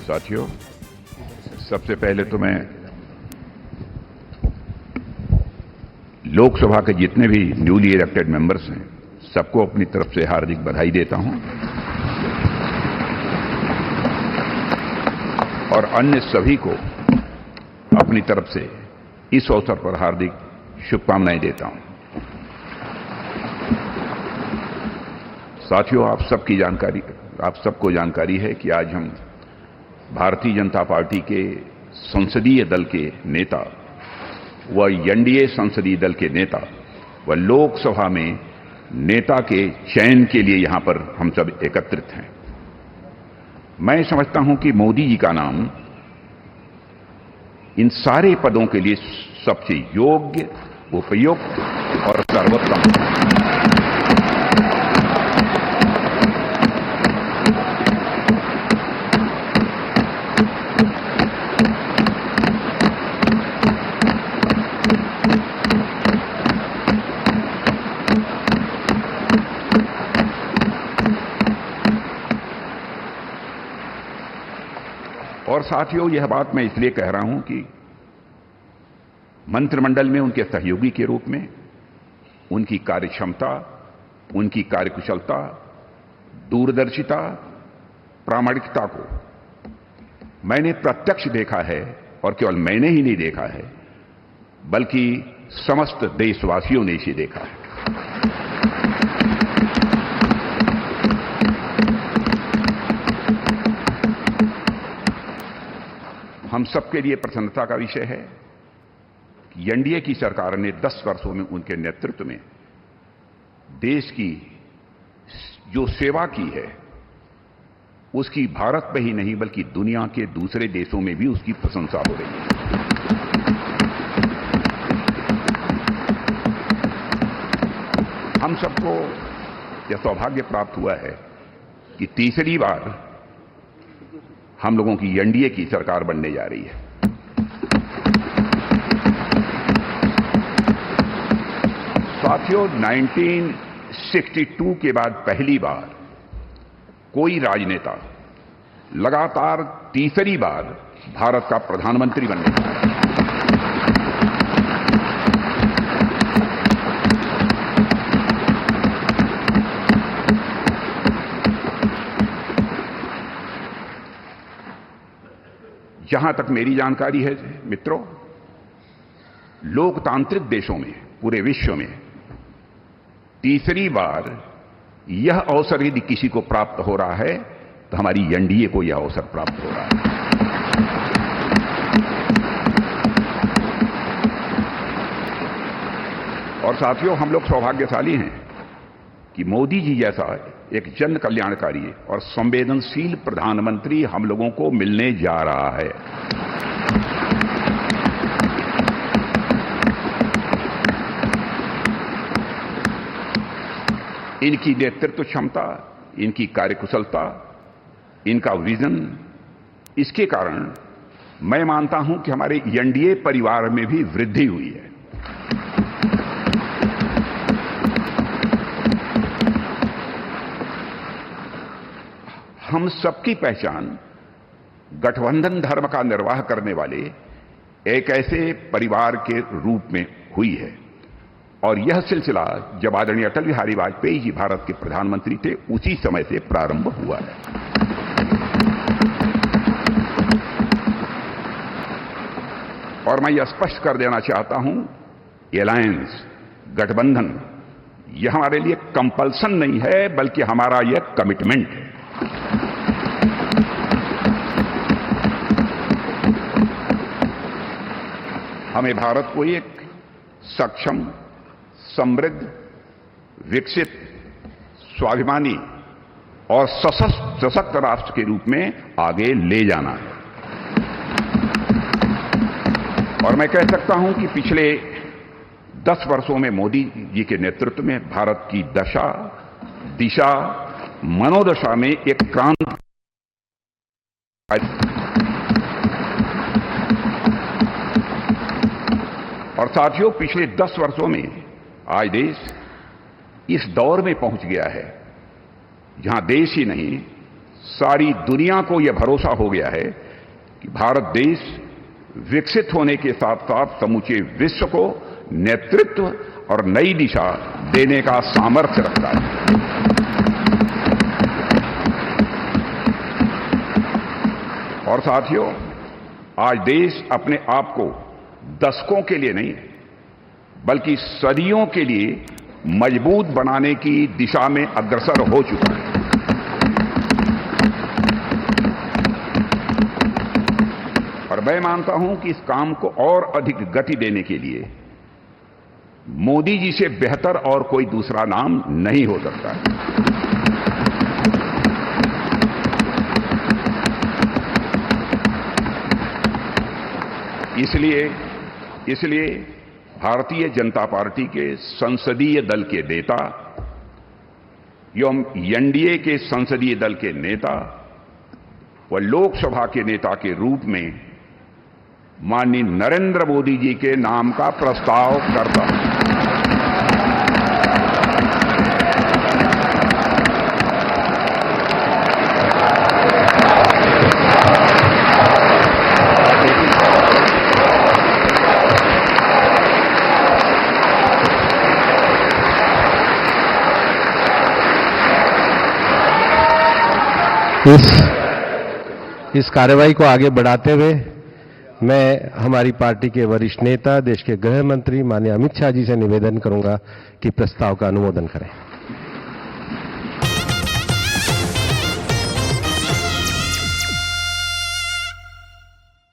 साथियों, सबसे पहले तो मैं लोकसभा के जितने भी न्यूली इलेक्टेड मेंबर्स हैं, सबको अपनी तरफ से हार्दिक बधाई देता हूं और अन्य सभी को अपनी तरफ से इस अवसर पर हार्दिक शुभकामनाएं देता हूं। साथियों, आप सबको जानकारी है कि आज हम भारतीय जनता पार्टी के संसदीय दल के नेता व एनडीए संसदीय दल के नेता व लोकसभा में नेता के चयन के लिए यहां पर हम सब एकत्रित हैं। मैं समझता हूं कि मोदी जी का नाम इन सारे पदों के लिए सबसे योग्य, उपयुक्त और सर्वोत्तम है। और साथियों, यह बात मैं इसलिए कह रहा हूं कि मंत्रिमंडल में उनके सहयोगी के रूप में उनकी कार्यक्षमता, उनकी कार्यकुशलता, दूरदर्शिता, प्रामाणिकता को मैंने प्रत्यक्ष देखा है और केवल मैंने ही नहीं देखा है, बल्कि समस्त देशवासियों ने इसे देखा है। हम सबके लिए प्रसन्नता का विषय है कि एनडीए की सरकार ने 10 वर्षों में उनके नेतृत्व में देश की जो सेवा की है, उसकी भारत में ही नहीं बल्कि दुनिया के दूसरे देशों में भी उसकी प्रशंसा हो रही है। हम सबको यह सौभाग्य प्राप्त हुआ है कि तीसरी बार हम लोगों की एनडीए की सरकार बनने जा रही है। साथियों, 1962 के बाद पहली बार कोई राजनेता लगातार तीसरी बार भारत का प्रधानमंत्री बनने जा रहा है। जहां तक मेरी जानकारी है मित्रों, लोकतांत्रिक देशों में, पूरे विश्व में तीसरी बार यह अवसर यदि किसी को प्राप्त हो रहा है तो हमारी एनडीए को यह अवसर प्राप्त हो रहा है। और साथियों, हम लोग सौभाग्यशाली हैं कि मोदी जी जैसा एक जन कल्याणकारी और संवेदनशील प्रधानमंत्री हम लोगों को मिलने जा रहा है। इनकी नेतृत्व क्षमता, इनकी कार्यकुशलता, इनका विजन, इसके कारण मैं मानता हूं कि हमारे एनडीए परिवार में भी वृद्धि हुई है। हम सबकी पहचान गठबंधन धर्म का निर्वाह करने वाले एक ऐसे परिवार के रूप में हुई है और यह सिलसिला जब आदरणीय अटल बिहारी वाजपेयी जी भारत के प्रधानमंत्री थे, उसी समय से प्रारंभ हुआ है। और मैं यह स्पष्ट कर देना चाहता हूं, एलायंस, गठबंधन, यह हमारे लिए कंपल्सन नहीं है बल्कि हमारा यह कमिटमेंट है। हमें भारत को एक सक्षम, समृद्ध, विकसित, स्वाभिमानी और सशक्त राष्ट्र के रूप में आगे ले जाना है। और मैं कह सकता हूं कि पिछले 10 वर्षों में मोदी जी के नेतृत्व में भारत की दशा, दिशा, मनोदशा में एक क्रांति। और साथियों, पिछले 10 वर्षों में आज देश इस दौर में पहुंच गया है जहां देश ही नहीं, सारी दुनिया को यह भरोसा हो गया है कि भारत देश विकसित होने के साथ साथ समूचे विश्व को नेतृत्व और नई दिशा देने का सामर्थ्य रखता है। और साथियों, आज देश अपने आप को दशकों के लिए नहीं बल्कि सदियों के लिए मजबूत बनाने की दिशा में अग्रसर हो चुका है। और मैं मानता हूं कि इस काम को और अधिक गति देने के लिए मोदी जी से बेहतर और कोई दूसरा नाम नहीं हो सकता है। इसलिए भारतीय जनता पार्टी के संसदीय दल के नेता एवं एनडीए के संसदीय दल के नेता व लोकसभा के नेता के रूप में माननीय नरेंद्र मोदी जी के नाम का प्रस्ताव करता हूं। इस कार्यवाही को आगे बढ़ाते हुए मैं हमारी पार्टी के वरिष्ठ नेता, देश के गृह मंत्री माननीय अमित शाह जी से निवेदन करूंगा कि प्रस्ताव का अनुमोदन करें।